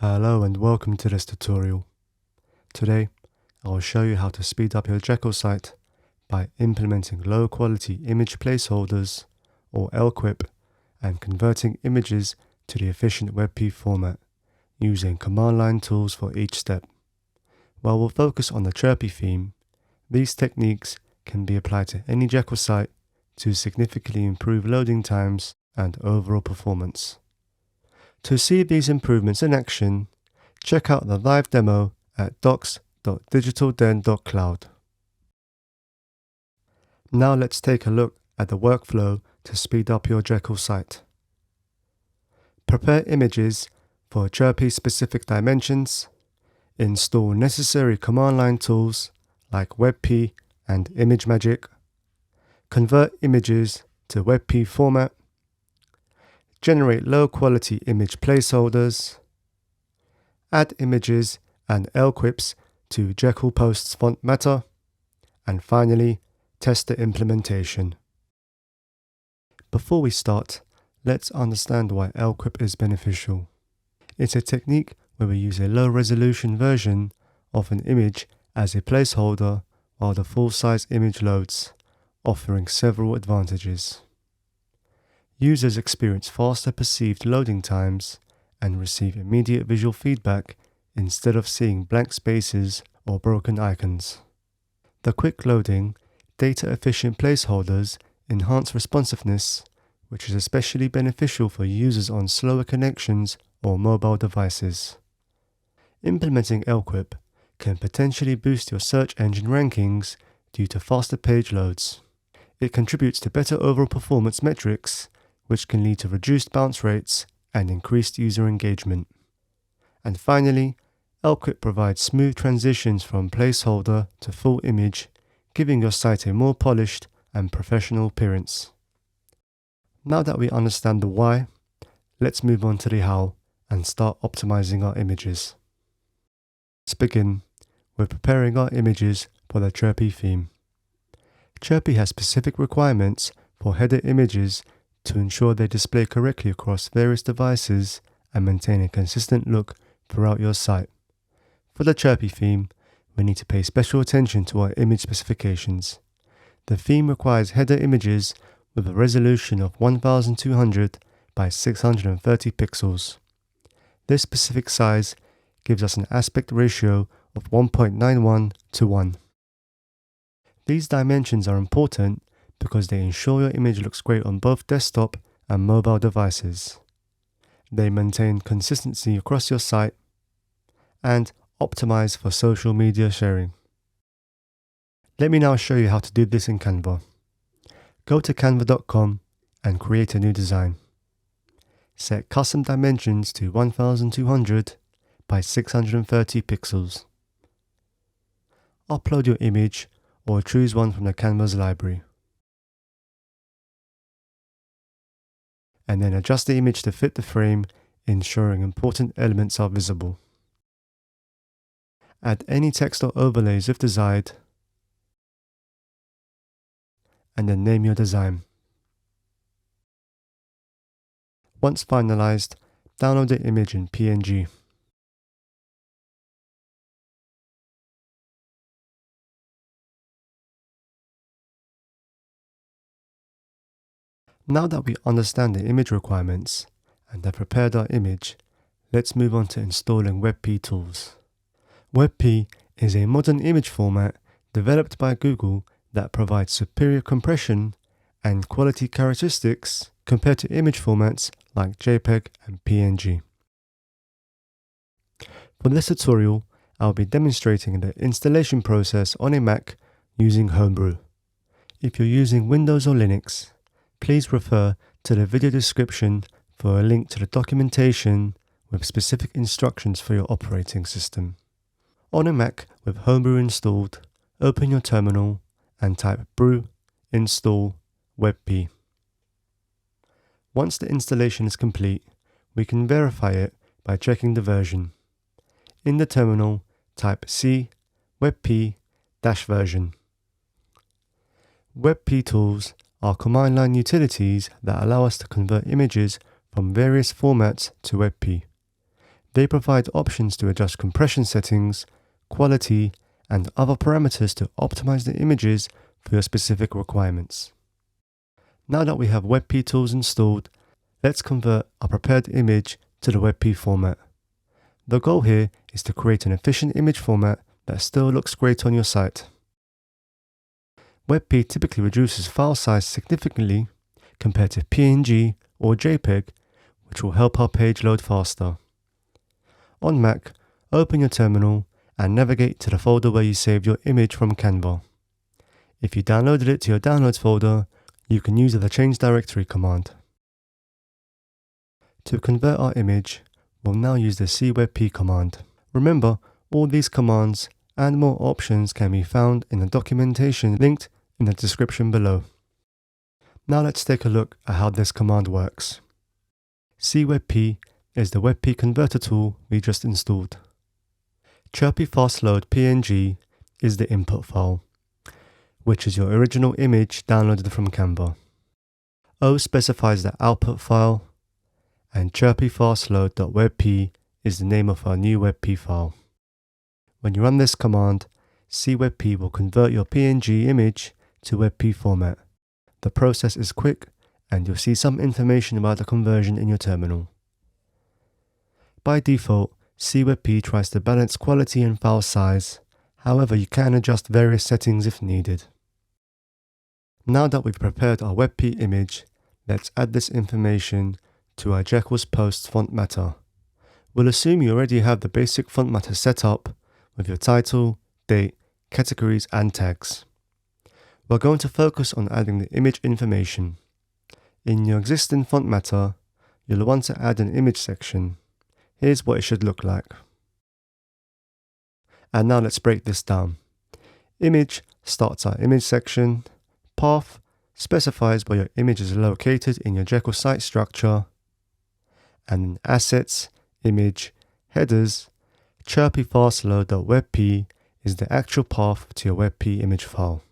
Hello and welcome to this tutorial. Today, I will show you how to speed up your Jekyll site by implementing low-quality image placeholders or LQIP and converting images to the efficient WebP format using command line tools for each step. While we'll focus on the Chirpy theme, these techniques can be applied to any Jekyll site to significantly improve loading times and overall performance. To see these improvements in action, check out the live demo at docs.digitalden.cloud. Now let's take a look at the workflow to speed up your Jekyll site. Prepare images for Chirpy specific dimensions, install necessary command line tools like WebP and ImageMagick, convert images to WebP format, generate low-quality image placeholders, add images and LQIPs to Jekyll Post's font matter, and finally, test the implementation. Before we start, let's understand why LQIP is beneficial. It's a technique where we use a low-resolution version of an image as a placeholder while the full-size image loads, offering several advantages. Users experience faster perceived loading times and receive immediate visual feedback instead of seeing blank spaces or broken icons. The quick loading, data-efficient placeholders enhance responsiveness, which is especially beneficial for users on slower connections or mobile devices. Implementing LQIP can potentially boost your search engine rankings due to faster page loads. It contributes to better overall performance metrics, which can lead to reduced bounce rates and increased user engagement. And finally, LQIP provides smooth transitions from placeholder to full image, giving your site a more polished and professional appearance. Now that we understand the why, let's move on to the how and start optimizing our images. Let's begin with preparing our images for the Chirpy theme. Chirpy has specific requirements for header images to ensure they display correctly across various devices and maintain a consistent look throughout your site. For the Chirpy theme, we need to pay special attention to our image specifications. The theme requires header images with a resolution of 1200 by 630 pixels. This specific size gives us an aspect ratio of 1.91 to 1. These dimensions are important because they ensure your image looks great on both desktop and mobile devices. They maintain consistency across your site and optimize for social media sharing. Let me now show you how to do this in Canva. Go to canva.com and create a new design. Set custom dimensions to 1200 by 630 pixels. Upload your image or choose one from the Canvas library. And then adjust the image to fit the frame, ensuring important elements are visible. Add any text or overlays if desired, and then name your design. Once finalized, download the image in PNG. Now that we understand the image requirements and have prepared our image, let's move on to installing WebP tools. WebP is a modern image format developed by Google that provides superior compression and quality characteristics compared to image formats like JPEG and PNG. For this tutorial, I'll be demonstrating the installation process on a Mac using Homebrew. If you're using Windows or Linux, please refer to the video description for a link to the documentation with specific instructions for your operating system. On a Mac with Homebrew installed, open your terminal and type brew install WebP. Once the installation is complete, we can verify it by checking the version. In the terminal, type C WebP-version. WebP tools are command line utilities that allow us to convert images from various formats to WebP. They provide options to adjust compression settings, quality, and other parameters to optimize the images for your specific requirements. Now that we have WebP tools installed, let's convert our prepared image to the WebP format. The goal here is to create an efficient image format that still looks great on your site. WebP typically reduces file size significantly compared to PNG or JPEG, which will help our page load faster. On Mac, open your terminal and navigate to the folder where you saved your image from Canva. If you downloaded it to your Downloads folder, you can use the Change Directory command. To convert our image, we'll now use the cwebp command. Remember, all these commands and more options can be found in the documentation linked in the description below. Now let's take a look at how this command works. cwebp is the WebP converter tool we just installed. Chirpy fast load PNG is the input file, which is your original image downloaded from Canva. O specifies the output file, and chirpyfastload.webp is the name of our new WebP file. When you run this command, cwebp will convert your PNG image to WebP format. The process is quick, and you'll see some information about the conversion in your terminal. By default, cwebp tries to balance quality and file size. However, you can adjust various settings if needed. Now that we've prepared our WebP image, let's add this information to our Jekyll's post font matter. We'll assume you already have the basic font matter set up with your title, date, categories, and tags. We're going to focus on adding the image information. In your existing font matter, you'll want to add an image section. Here's what it should look like. And now let's break this down. Image starts our image section. Path specifies where your image is located in your Jekyll site structure. And assets, image, headers, chirpyfastload.webp is the actual path to your WebP image file.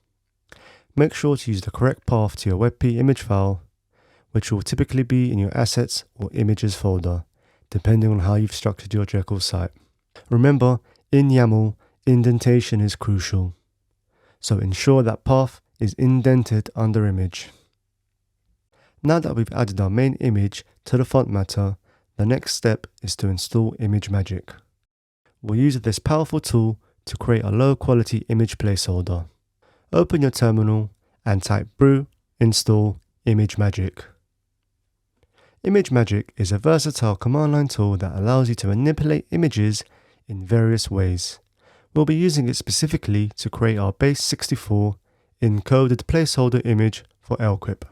Make sure to use the correct path to your WebP image file, which will typically be in your assets or images folder, depending on how you've structured your Jekyll site. Remember, in YAML, indentation is crucial, so ensure that path is indented under image. Now that we've added our main image to the font matter, the next step is to install ImageMagick. We'll use this powerful tool to create a low-quality image placeholder. Open your terminal and type brew install ImageMagick. ImageMagick is a versatile command line tool that allows you to manipulate images in various ways. We'll be using it specifically to create our base 64 encoded placeholder image for LQIP.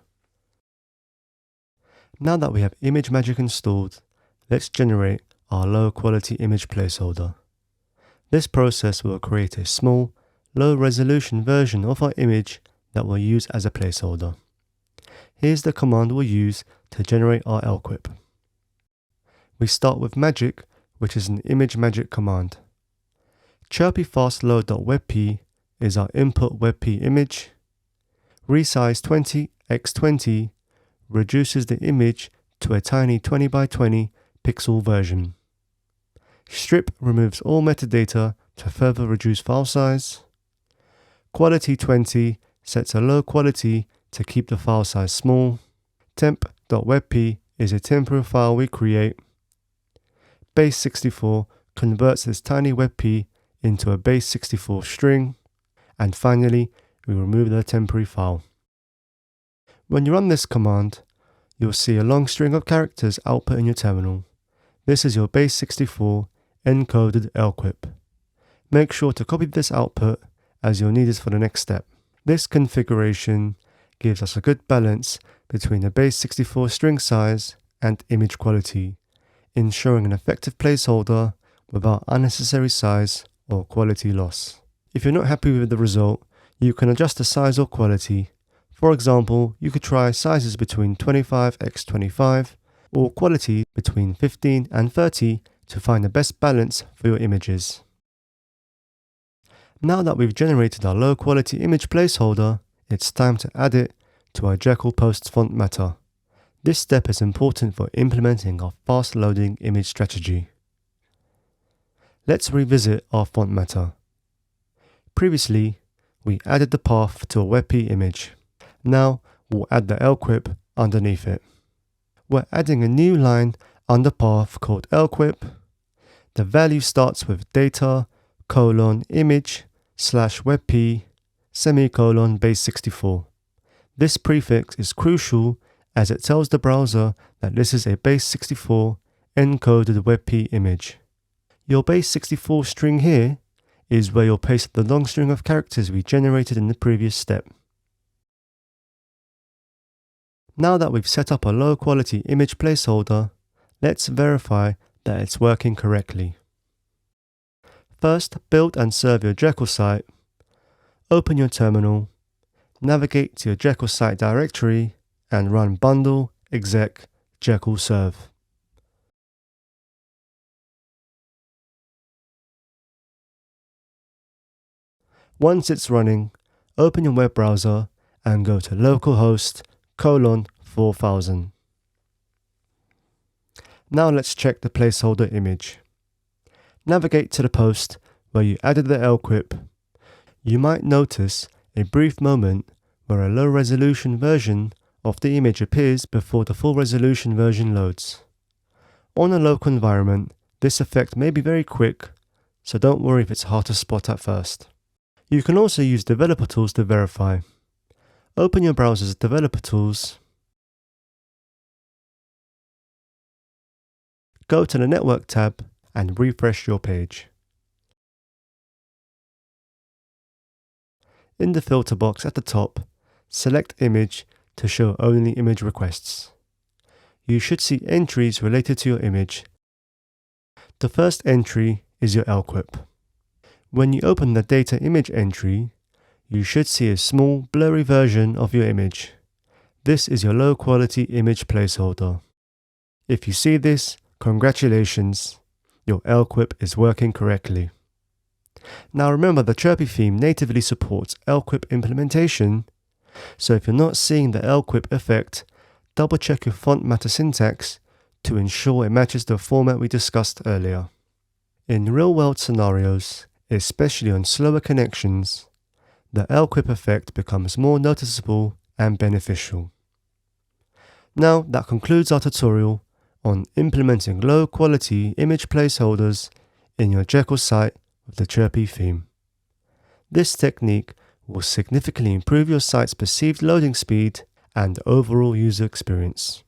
Now that we have ImageMagick installed, let's generate our low-quality image placeholder. This process will create a small, low-resolution version of our image that we'll use as a placeholder. Here's the command we'll use to generate our LQIP. We start with magic, which is an ImageMagick command. Chirpyfastload.webp is our input WebP image. Resize 20x20 reduces the image to a tiny 20 by 20 pixel version. Strip removes all metadata to further reduce file size. Quality 20 sets a low quality to keep the file size small. Temp.webp is a temporary file we create. Base 64 converts this tiny WebP into a base 64 string. And finally, we remove the temporary file. When you run this command, you'll see a long string of characters output in your terminal. This is your base 64 encoded LQIP. Make sure to copy this output as you'll need it for the next step. This configuration gives us a good balance between the base 64 string size and image quality, ensuring an effective placeholder without unnecessary size or quality loss. If you're not happy with the result, you can adjust the size or quality. For example, you could try sizes between 25x25 or quality between 15 and 30 to find the best balance for your images. Now that we've generated our low quality image placeholder, it's time to add it to our Jekyll post font matter. This step is important for implementing our fast loading image strategy. Let's revisit our font matter. Previously, we added the path to a WebP image. Now, we'll add the LQIP underneath it. We're adding a new line under path called LQIP. The value starts with data, image, /WebP, base64. This prefix is crucial as it tells the browser that this is a base64 encoded WebP image. Your base64 string here is where you'll paste the long string of characters we generated in the previous step. Now that we've set up a low-quality image placeholder, let's verify that it's working correctly. First, build and serve your Jekyll site. Open your terminal, navigate to your Jekyll site directory, and run bundle exec Jekyll serve. Once it's running, open your web browser and go to localhost 4000. Now let's check the placeholder image. Navigate to the post where you added the LQIP. You might notice a brief moment where a low-resolution version of the image appears before the full-resolution version loads. On a local environment, this effect may be very quick, so don't worry if it's hard to spot at first. You can also use developer tools to verify. Open your browser's developer tools, go to the network tab and refresh your page. In the filter box at the top, select Image to show only image requests. You should see entries related to your image. The first entry is your LQIP. When you open the data image entry, you should see a small, blurry version of your image. This is your low-quality image placeholder. If you see this, congratulations, your LQIP is working correctly. Now remember, the Chirpy theme natively supports LQIP implementation, so if you're not seeing the LQIP effect, double check your font matter syntax to ensure it matches the format we discussed earlier. In real-world scenarios, especially on slower connections, the LQIP effect becomes more noticeable and beneficial. Now that concludes our tutorial on implementing low-quality image placeholders in your Jekyll site with the Chirpy theme. This technique will significantly improve your site's perceived loading speed and overall user experience.